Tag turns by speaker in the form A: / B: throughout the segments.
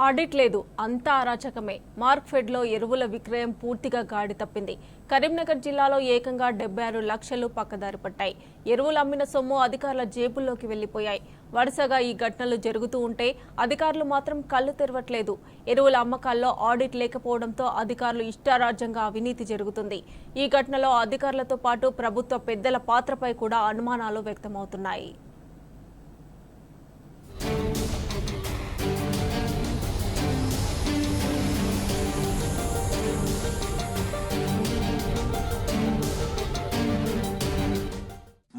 A: Audit లేదు, అంతా అరాచకమే. మార్క్ఫెడ్లో ఎరువుల విక్రయం పూర్తిగా గాడి తప్పింది. కరీంనగర్ జిల్లాలో ఏకంగా 76 లక్షలు పక్కదారి పట్టాయి. ఎరువులు అమ్మిన సొమ్ము అధికారుల జేబుల్లోకి వెళ్లిపోయాయి. వరుసగా ఈ ఘటనలు జరుగుతూ ఉంటే అధికారులు మాత్రం కళ్లు తెరవట్లేదు. ఎరువుల అమ్మకాల్లో ఆడిట్ లేకపోవడంతో అధికారులు ఇష్టారాజ్యంగా అవినీతి జరుగుతుంది. ఈ ఘటనలో అధికారులతో పాటు ప్రభుత్వ పెద్దల పాత్రపై కూడా అనుమానాలు వ్యక్తమవుతున్నాయి.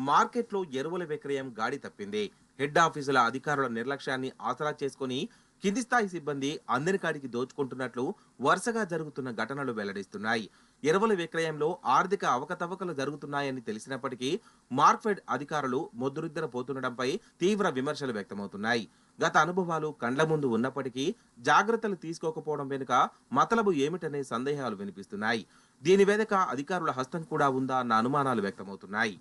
B: మార్కెట్లో ఎరువుల విక్రయం గాడి తప్పింది. హెడ్ ఆఫీసుల అధికారుల నిర్లక్ష్యాన్ని ఆసరా చేసుకుని కింది స్థాయి సిబ్బంది అందరి కాడికి దోచుకుంటున్నట్లు వరుసగా జరుగుతున్న ఘటనలు వెల్లడిస్తున్నాయి. ఎరువుల విక్రయంలో ఆర్థిక అవకతవకలు జరుగుతున్నాయని తెలిసినప్పటికీ మార్క్ఫెడ్ అధికారులు మొద్దురిద్దర పోతుండటంపై తీవ్ర విమర్శలు వ్యక్తమవుతున్నాయి. గత అనుభవాలు కండ్ల ముందు ఉన్నప్పటికీ జాగ్రత్తలు తీసుకోకపోవడం వెనుక మతలబు ఏమిటనే సందేహాలు వినిపిస్తున్నాయి. దీని వెనుక అధికారుల హస్తం కూడా ఉందా అన్న అనుమానాలు వ్యక్తమవుతున్నాయి.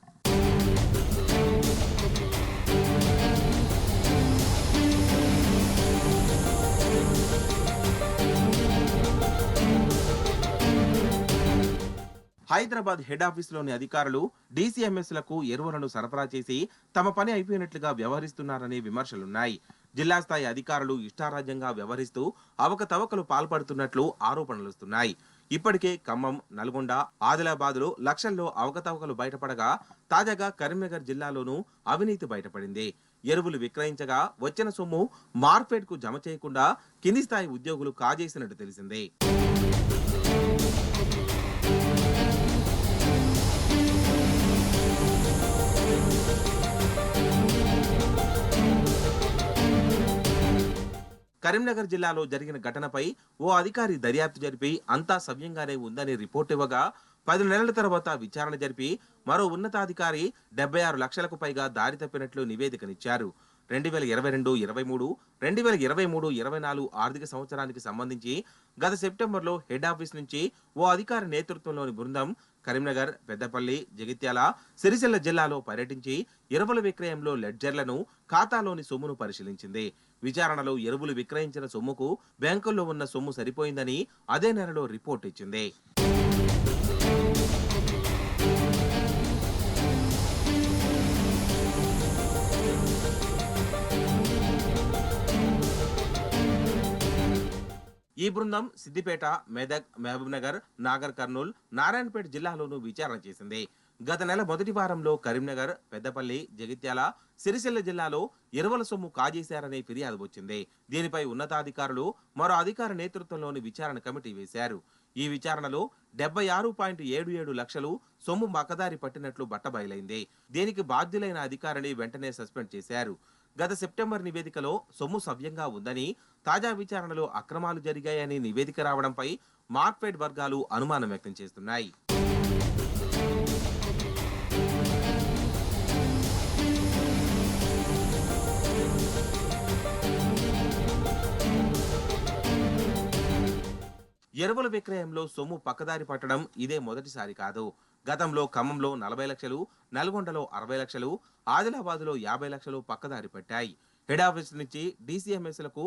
B: హైదరాబాద్ హెడ్ ఆఫీసులోని అధికారులు డీసీఎంఎస్లకు ఎరువులను సరఫరా చేసి తమ పని అయిపోయినట్లుగా వ్యవహరిస్తున్నారనే విమర్శలున్నాయి. జిల్లా స్థాయి అధికారులు ఇష్టారాజ్యంగా వ్యవహరిస్తూ అవకతవకలు పాల్పడుతున్నట్లు ఆరోపణలుస్తున్నాయి. ఇప్పటికే ఖమ్మం, నల్గొండ, ఆదిలాబాద్లో లక్షల్లో అవకతవకలు బయటపడగా తాజాగా కరీంనగర్ జిల్లాలోనూ అవినీతి బయటపడింది. ఎరువులు విక్రయించగా వచ్చిన సొమ్ము మార్కెట్ కు జమ చేయకుండా కింది స్థాయి ఉద్యోగులు కాజేసినట్టు తెలిసిందే. కరీంనగర్ జిల్లాలో జరిగిన ఘటనపై ఓ అధికారి దర్యాప్తు జరిపి అంతా సవ్యంగానే ఉందని రిపోర్ట్ ఇవ్వగా 10 నెలల తర్వాత విచారణ జరిపి మరో ఉన్నతాధికారి 76 లక్షలకు పైగా దారి తప్పినట్లు నివేదికనిచ్చారు. 2022-23, 2023-24 ఆర్థిక సంవత్సరానికి సంబంధించి గత సెప్టెంబర్లో హెడ్ ఆఫీస్ నుంచి ఓ అధికారి నేతృత్వంలోని బృందం కరీంనగర్, పెద్దపల్లి, జగిత్యాల, సిరిసిల్ల జిల్లాలో పర్యటించి ఎరువుల విక్రయంలో లెడ్జర్లను, ఖాతాలోని సొమ్మును పరిశీలించింది. విచారణలో ఎరువులు విక్రయించిన సొమ్ముకు బ్యాంకుల్లో ఉన్న సొమ్ము సరిపోయిందని అదే నెలలో రిపోర్ట్ ఇచ్చింది. ఈ బృందం సిద్దిపేట, మెదక్, మహబూబ్నగర్, నాగర్ కర్నూల్, నారాయణపేట జిల్లాలోనూ విచారణ చేసింది. గత నెల మొదటి వారంలో కరీంనగర్, పెద్దపల్లి, జగిత్యాల, సిరిసిల్ల జిల్లాలో ఎరువుల సొమ్ము కాజేశారనే ఫిర్యాదు వచ్చింది. దీనిపై ఉన్నతాధికారులు మరో అధికార నేతృత్వంలోని విచారణ కమిటీ వేశారు. ఈ విచారణలో 76.77 లక్షలు సొమ్ము మకదారి పట్టినట్లు బట్టబయలైంది. దీనికి బాధ్యులైన అధికారిని వెంటనే సస్పెండ్ చేశారు. గత సెప్టెంబర్ నివేదికలో సొమ్ము సవ్యంగా ఉందని, తాజా విచారణలో అక్రమాలు జరిగాయని నివేదిక రావడంపై మార్క్ఫెడ్ వర్గాలు అనుమానం వ్యక్తం చేస్తున్నాయి. ఎరువుల విక్రయంలో సొమ్ము పక్కదారి పట్టడం ఇదే మొదటిసారి కాదు. గతంలో ఖమ్మంలో 40 లక్షలు, నల్గొండలో 60 లక్షలు, ఆదిలాబాద్లో 50 లక్షలు పక్కదారి పట్టాయి. హెడ్ ఆఫీస్ నుంచి డీసీఎంఎస్లకు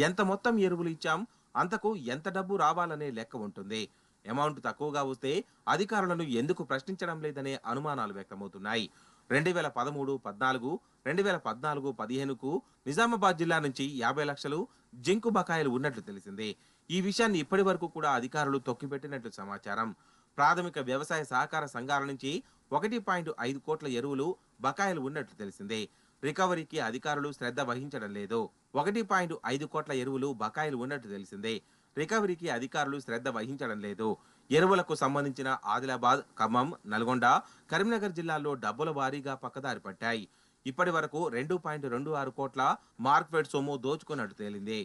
B: ఎంత మొత్తం ఎరువులు ఇచ్చాం, అంతకు ఎంత డబ్బు రావాలనే లెక్క ఉంటుంది. అమౌంట్ తక్కువగా వస్తే అధికారులను ఎందుకు ప్రశ్నించడం లేదనే అనుమానాలు వ్యక్తమవుతున్నాయి. 2013-14, 2014-15కు నిజామాబాద్ జిల్లా నుంచి 50 లక్షలు జింకు బకాయిలు ఉన్నట్లు తెలిసింది. ఈ విషయాన్ని ఇప్పటి వరకు కూడా అధికారులు తొక్కిపెట్టినట్లు సమాచారం. ప్రాథమిక వ్యవసాయ సహకార సంఘాల నుంచి 1.5 కోట్ల ఎరువులు బకాయిలు ఉన్నట్లు తెలిసిందే. రికవరీకి అధికారులు శ్రద్ధ వహించడం లేదు. 1.5 కోట్ల ఎరువులు బకాయిలు ఉన్నట్లు తెలిసిందే. రికవరీకి అధికారులు శ్రద్ధ వహించడం లేదు. ఎరువులకు సంబంధించిన ఆదిలాబాద్, ఖమ్మం, నల్గొండ, కరీంనగర్ జిల్లాల్లో డబ్బుల వారీగా పక్కదారి పట్టాయి. ఇప్పటి వరకు 2.26 కోట్ల మార్క్ఫెడ్ సొమ్ము దోచుకున్నట్టు తేలింది.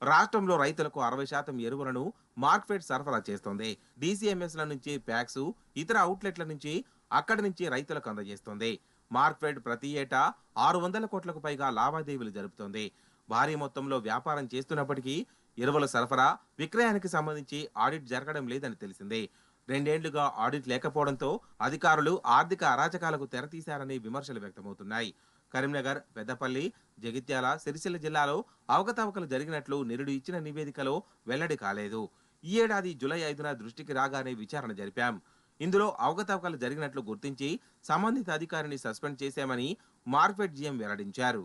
B: రాష్ట్రంలో రైతులకు 60% ఎరువులను మార్క్ఫెడ్ సరఫరా చేస్తోంది. డీసీఎంఎస్ల నుంచి ప్యాక్స్, ఇతర అవుట్లెట్ల నుంచి అక్కడి నుంచి రైతులకు అందజేస్తోంది. మార్క్ఫెడ్ ప్రతి ఏటా 600 కోట్లకు పైగా లావాదేవీలు జరుపుతోంది. భారీ మొత్తంలో వ్యాపారం చేస్తున్నప్పటికీ ఎరువుల సరఫరా విక్రయానికి సంబంధించి ఆడిట్ జరగడం లేదని తెలిసిందే. 2 ఏళ్లుగా ఆడిట్ లేకపోవడంతో అధికారులు ఆర్థిక అరాచకాలకు తెరతీశారని విమర్శలు వ్యక్తమవుతున్నాయి. కరీంనగర్, పెద్దపల్లి, జగిత్యాల, సిరిసిల్ల జిల్లాలో అవకతవకలు జరిగినట్లు నిరుడు ఇచ్చిన నివేదికలో వెల్లడి కాలేదు. ఈ ఏడాది జూలై 5న దృష్టికి రాగానే విచారణ జరిపాం. ఇందులో అవకతవకలు జరిగినట్లు గుర్తించి సంబంధిత అధికారిని సస్పెండ్ చేశామని మార్క్ఫెడ్ జీఎం వెల్లడించారు.